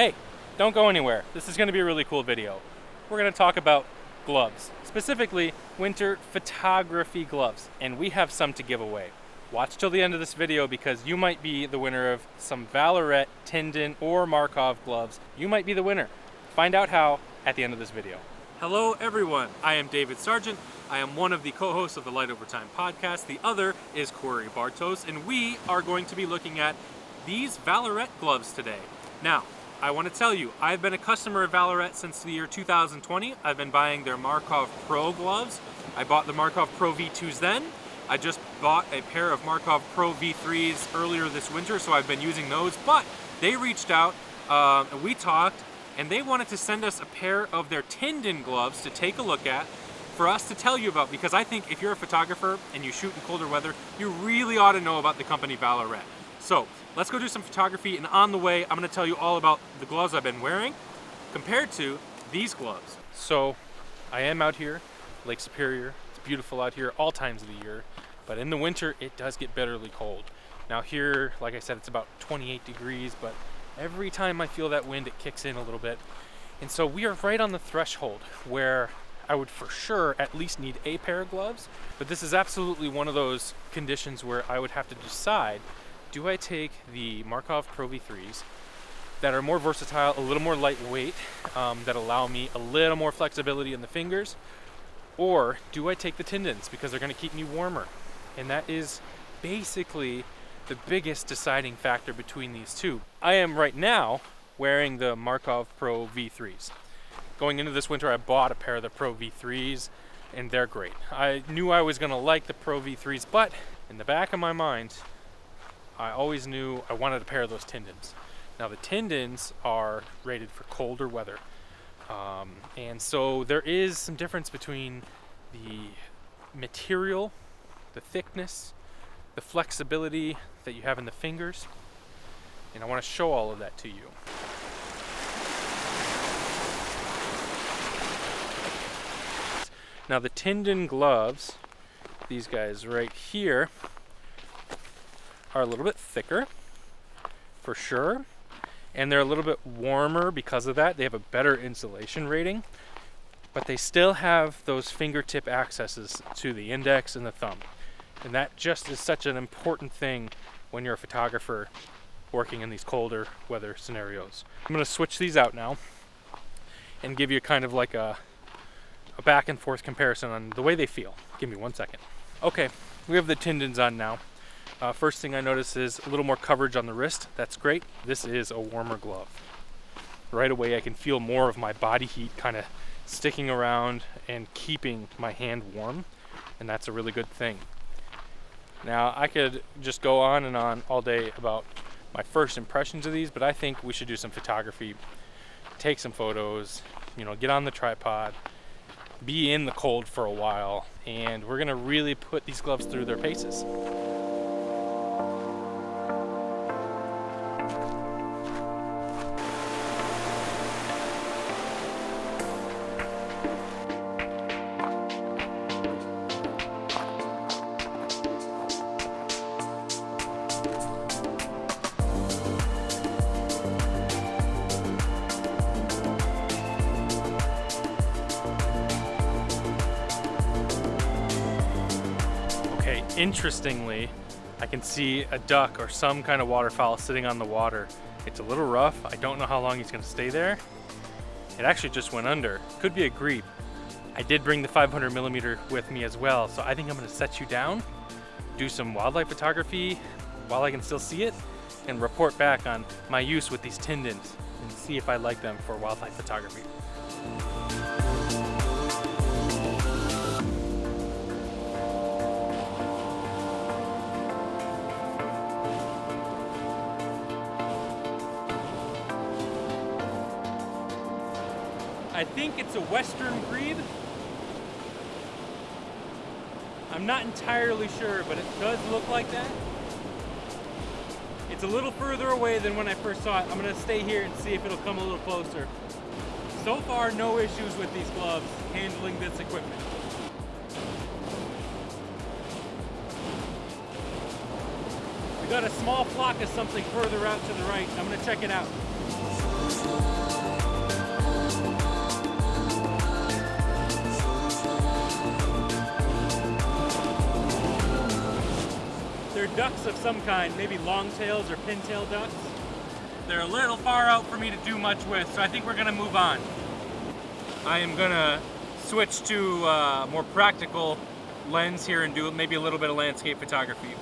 Hey, don't go anywhere. This is going to be a really cool video. We're going to talk about gloves, specifically winter photography gloves, and we have some to give away. Watch till the end of this video because you might be the winner of some Vallerret Tinden or Markhof gloves. You might be the winner. Find out how at the end of this video. Hello everyone, I am David Sargent. I am one of the co-hosts of the Light Over Time podcast. The other is Corey Bartos, and we are going to be looking at these Vallerret gloves today. Now, I want to tell you, I've been a customer of Vallerret since the year 2020. I've been buying their Markhof Pro gloves. I bought the Markhof Pro V2s then. I just bought a pair of Markhof Pro V3s earlier this winter, so I've been using those. But they reached out, and we talked, and they wanted to send us a pair of their Tinden gloves to take a look at for us to tell you about, because I think if you're a photographer and you shoot in colder weather, you really ought to know about the company Vallerret. So let's go do some photography, and on the way I'm going to tell you all about the gloves I've been wearing compared to these gloves. So I am out here, Lake Superior. It's beautiful out here all times of the year, but in the winter it does get bitterly cold. Now here, like I said, it's about 28 degrees, but every time I feel that wind it kicks in a little bit. And so we are right on the threshold where I would for sure at least need a pair of gloves, but this is absolutely one of those conditions where I would have to decide, do I take the Markhof Pro V3s that are more versatile, a little more lightweight, that allow me a little more flexibility in the fingers, or do I take the Tindens because they're going to keep me warmer? And that is basically the biggest deciding factor between these two. I am right now wearing the Markhof Pro V3s. Going into this winter, I bought a pair of the Pro V3s, and they're great. I knew I was going to like the Pro V3s, but in the back of my mind, I always knew I wanted a pair of those Tindens. Now the Tindens are rated for colder weather. And so there is some difference between the material, the thickness, the flexibility that you have in the fingers. And I want to show all of that to you. Now the Tinden gloves, these guys right here, are a little bit thicker, for sure, and they're a little bit warmer because of that. They have a better insulation rating, but they still have those fingertip accesses to the index and the thumb, and that just is such an important thing when you're a photographer working in these colder weather scenarios. I'm going to switch these out now and give you kind of like a back and forth comparison on the way they feel. Give me 1 second. Okay, we have the Tindens on now. First thing I notice is a little more coverage on the wrist. That's great. This is a warmer glove. Right away I can feel more of my body heat kind of sticking around and keeping my hand warm, and that's a really good thing. Now I could just go on and on all day about my first impressions of these, but I think we should do some photography, take some photos, get on the tripod, be in the cold for a while, and we're gonna really put these gloves through their paces. Interestingly, I can see a duck or some kind of waterfowl sitting on the water. It's a little rough. I don't know how long he's going to stay there. It actually just went under. Could be a grebe. I did bring the 500mm with me as well, so I think I'm going to set you down, do some wildlife photography while I can still see it, and report back on my use with these Tindens and see if I like them for wildlife photography. I think it's a western grebe. I'm not entirely sure, but it does look like that. It's a little further away than when I first saw it. I'm gonna stay here and see if it'll come a little closer. So far, no issues with these gloves handling this equipment. We got a small flock of something further out to the right. I'm gonna check it out. ducks of some kind, maybe longtails or pintail ducks. They're a little far out for me to do much with, so I think we're gonna move on. I am gonna switch to a more practical lens here and do maybe a little bit of landscape photography.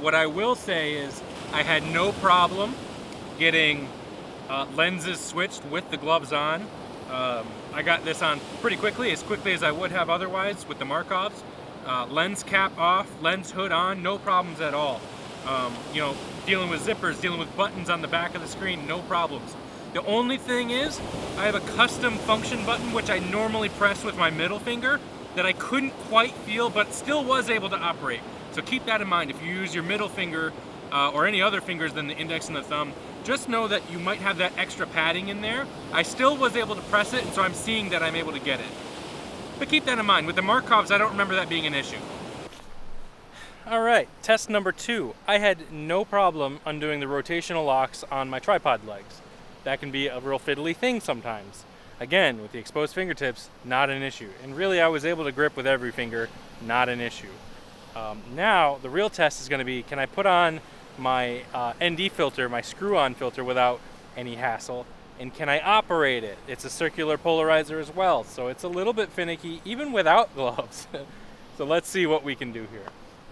What I will say is I had no problem getting lenses switched with the gloves on. I got this on pretty quickly as I would have otherwise with the Markhovs. Lens cap off, lens hood on, no problems at all. You know, dealing with zippers, dealing with buttons on the back of the screen, no problems. The only thing is, I have a custom function button which I normally press with my middle finger that I couldn't quite feel but still was able to operate. So keep that in mind. If you use your middle finger or any other fingers than the index and the thumb, just know that you might have that extra padding in there. I still was able to press it, and so I'm seeing that I'm able to get it. But keep that in mind. With the Markhovs, I don't remember that being an issue. All right, test number 2. I had no problem undoing the rotational locks on my tripod legs. That can be a real fiddly thing sometimes. Again, with the exposed fingertips, not an issue. And really, I was able to grip with every finger, not an issue. Now, the real test is gonna be, can I put on my ND filter, my screw-on filter, without any hassle? And can I operate it? It's a circular polarizer as well, so it's a little bit finicky, even without gloves. So let's see what we can do here.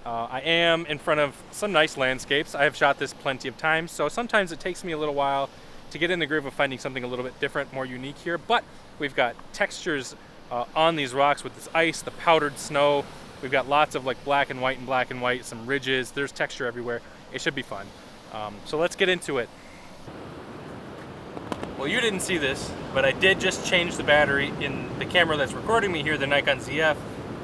I am in front of some nice landscapes. I have shot this plenty of times, so sometimes it takes me a little while to get in the groove of finding something a little bit different, more unique here, but we've got textures on these rocks with this ice, the powdered snow. We've got lots of like black and white, some ridges. There's texture everywhere. It should be fun. So let's get into it. Well, you didn't see this, but I did just change the battery in the camera that's recording me here, the Nikon ZF.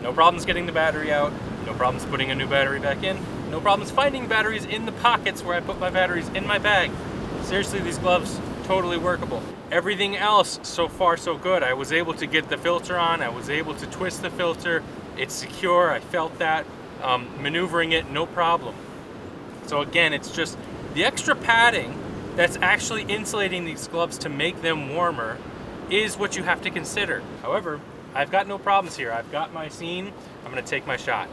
No problems getting the battery out. No problems putting a new battery back in. No problems finding batteries in the pockets where I put my batteries in my bag. Seriously, these gloves, totally workable. Everything else, so far so good. I was able to get the filter on. I was able to twist the filter. It's secure, I felt that. Maneuvering it, no problem. So again, it's just the extra padding that's actually insulating these gloves to make them warmer is what you have to consider. However, I've got no problems here. I've got my scene. I'm gonna take my shot.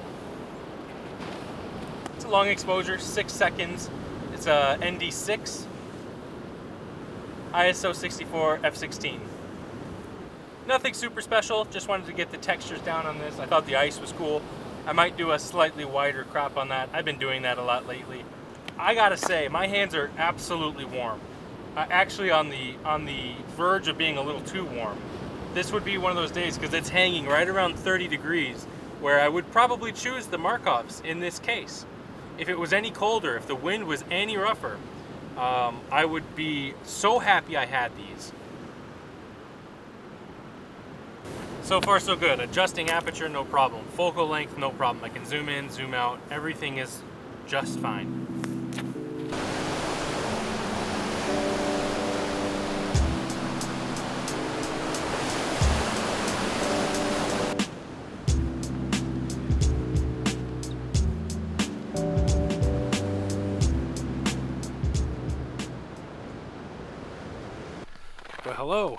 It's a long exposure, 6 seconds. It's a ND6, ISO 64 f16. Nothing super special, just wanted to get the textures down on this. I thought the ice was cool. I might do a slightly wider crop on that. I've been doing that a lot lately. I gotta say, my hands are absolutely warm. Actually on the verge of being a little too warm. This would be one of those days because it's hanging right around 30 degrees where I would probably choose the Markhovs in this case. If it was any colder, if the wind was any rougher, I would be so happy I had these. So far so good. Adjusting aperture, no problem. Focal length, no problem. I can zoom in, zoom out. Everything is just fine. Well, hello.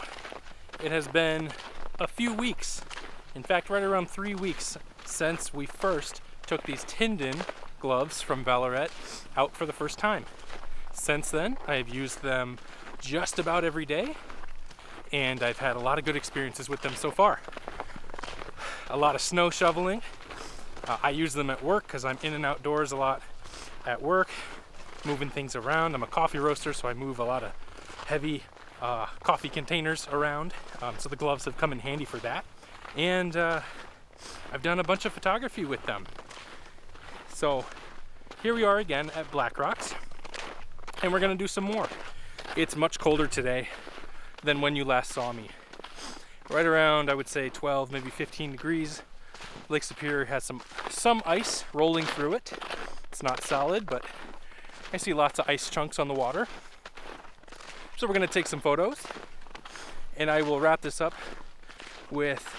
It has been a few weeks, in fact right around 3 weeks since we first took these Tinden gloves from Vallerret out for the first time. Since then, I have used them just about every day, and I've had a lot of good experiences with them so far. A lot of snow shoveling. I use them at work because I'm in and outdoors a lot at work, moving things around. I'm a coffee roaster, so I move a lot of heavy coffee containers around, so the gloves have come in handy for that. And I've done a bunch of photography with them. So here we are again at Black Rocks, and we're gonna do some more. It's much colder today than when you last saw me. Right around, I would say 12, maybe 15 degrees. Lake Superior has some ice rolling through it. It's not solid, but I see lots of ice chunks on the water. So we're gonna take some photos, and I will wrap this up with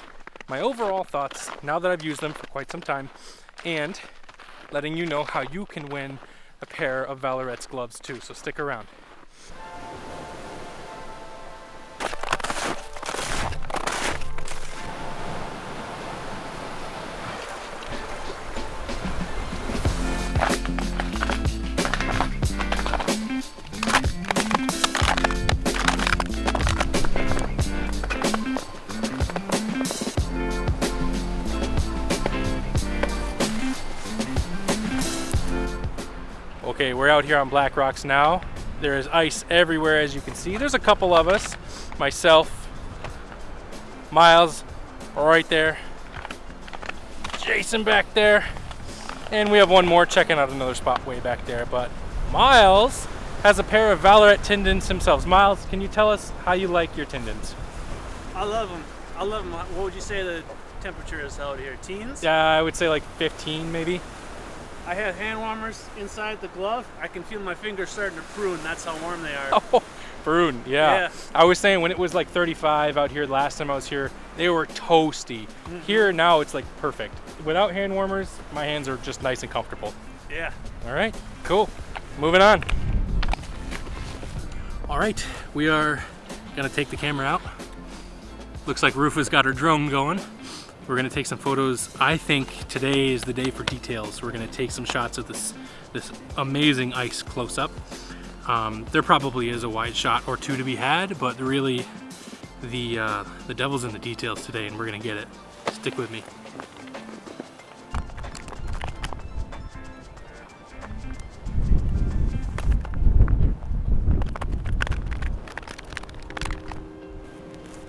my overall thoughts now that I've used them for quite some time, and letting you know how you can win a pair of Vallerret's gloves too, so stick around. Okay, we're out here on Black Rocks now. There is ice everywhere, as you can see. There's a couple of us. Myself, Miles, right there. Jason back there. And we have one more checking out another spot way back there. But Miles has a pair of Vallerret Tindens himself. Miles, can you tell us how you like your Tindens? I love them. I love them. What would you say the temperature is out here? Teens? Yeah, I would say like 15 maybe. I have hand warmers inside the glove. I can feel my fingers starting to prune. That's how warm they are. Oh, prune, yeah. I was saying when it was like 35 out here last time I was here, they were toasty. Here now it's like perfect. Without hand warmers, my hands are just nice and comfortable. Yeah. All right, cool. Moving on. All right, we are gonna take the camera out. Looks like Rufa's got her drone going. We're gonna take some photos. I think today is the day for details. We're gonna take some shots of this amazing ice close up. There probably is a wide shot or two to be had, but really the devil's in the details today, and we're gonna get it. Stick with me.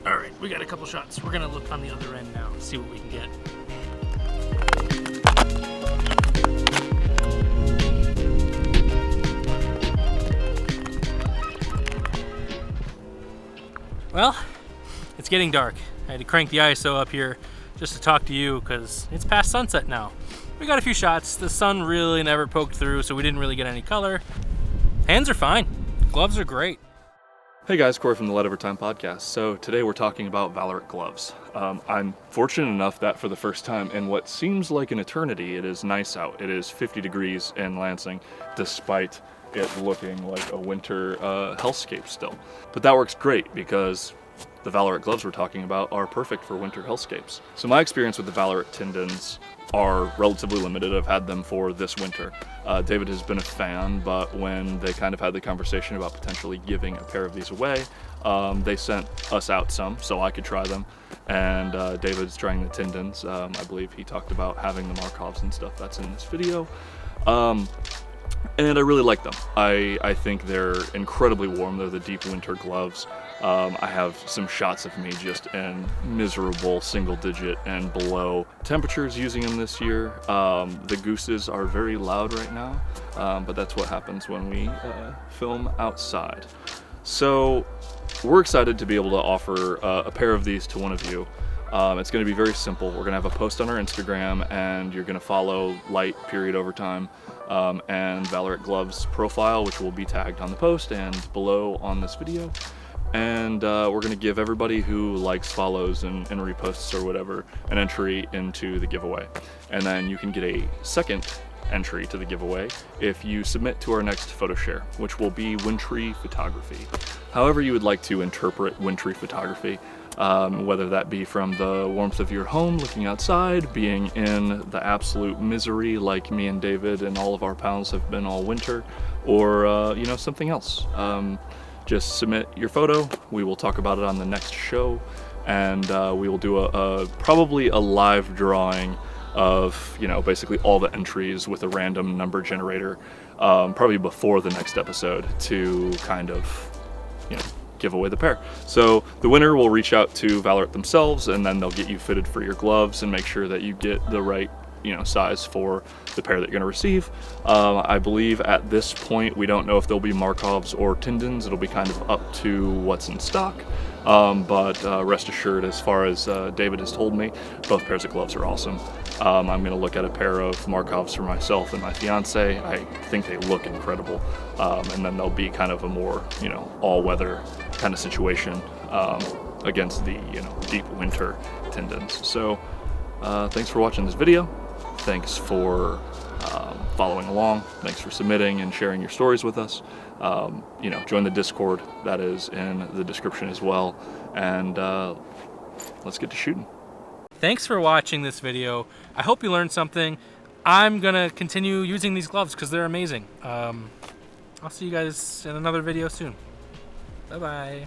All right, we got a couple shots. We're gonna look on the other end now, see what we can get. Well, it's getting dark. I had to crank the ISO up here just to talk to you because it's past sunset now. We got a few shots. The sun really never poked through, so we didn't really get any color. Hands are fine. Gloves are great. Hey guys, Corey from the Vallerret Tinden podcast. So today we're talking about Vallerret gloves. I'm fortunate enough that for the first time in what seems like an eternity, it is nice out. It is 50 degrees in Lansing, despite it looking like a winter hellscape still. But that works great because the Vallerret gloves we're talking about are perfect for winter hellscapes. So my experience with the Vallerret Tindens are relatively limited. I've had them for this winter. David has been a fan, but when they kind of had the conversation about potentially giving a pair of these away, they sent us out some so I could try them. And David's trying the Tindens. I believe he talked about having the Markhovs and stuff that's in this video. And I really like them. I think they're incredibly warm. They're the deep winter gloves. I have some shots of me just in miserable single digit and below temperatures using them this year. The gooses are very loud right now, but that's what happens when we film outside. So we're excited to be able to offer a pair of these to one of you. It's going to be very simple. We're going to have a post on our Instagram, and you're going to follow light_overtime and Vallerret Gloves profile, which will be tagged on the post and below on this video. And we're going to give everybody who likes, follows, and reposts or whatever an entry into the giveaway. And then you can get a second entry to the giveaway if you submit to our next photo share, which will be wintry photography. However you would like to interpret wintry photography, whether that be from the warmth of your home, looking outside, being in the absolute misery like me and David and all of our pals have been all winter, or you know, something else. Just submit your photo. We will talk about it on the next show, and we will do probably a live drawing of, you know, basically all the entries with a random number generator, probably before the next episode, to kind of, you know, give away the pair. So the winner will reach out to Vallerret themselves, and then they'll get you fitted for your gloves and make sure that you get the right, you know, size for the pair that you're going to receive. I believe at this point we don't know if there'll be Markhovs or Tindens. It'll be kind of up to what's in stock. But rest assured, as far as David has told me, both pairs of gloves are awesome. I'm going to look at a pair of Markhovs for myself and my fiance. I think they look incredible. And then they'll be kind of a more, you know, all-weather kind of situation against the, you know, deep winter Tindens. So thanks for watching this video. Thanks for following along. Thanks for submitting and sharing your stories with us. You know, join the Discord. That is in the description as well. And let's get to shooting. Thanks for watching this video. I hope you learned something. I'm gonna continue using these gloves because they're amazing. I'll see you guys in another video soon. Bye-bye.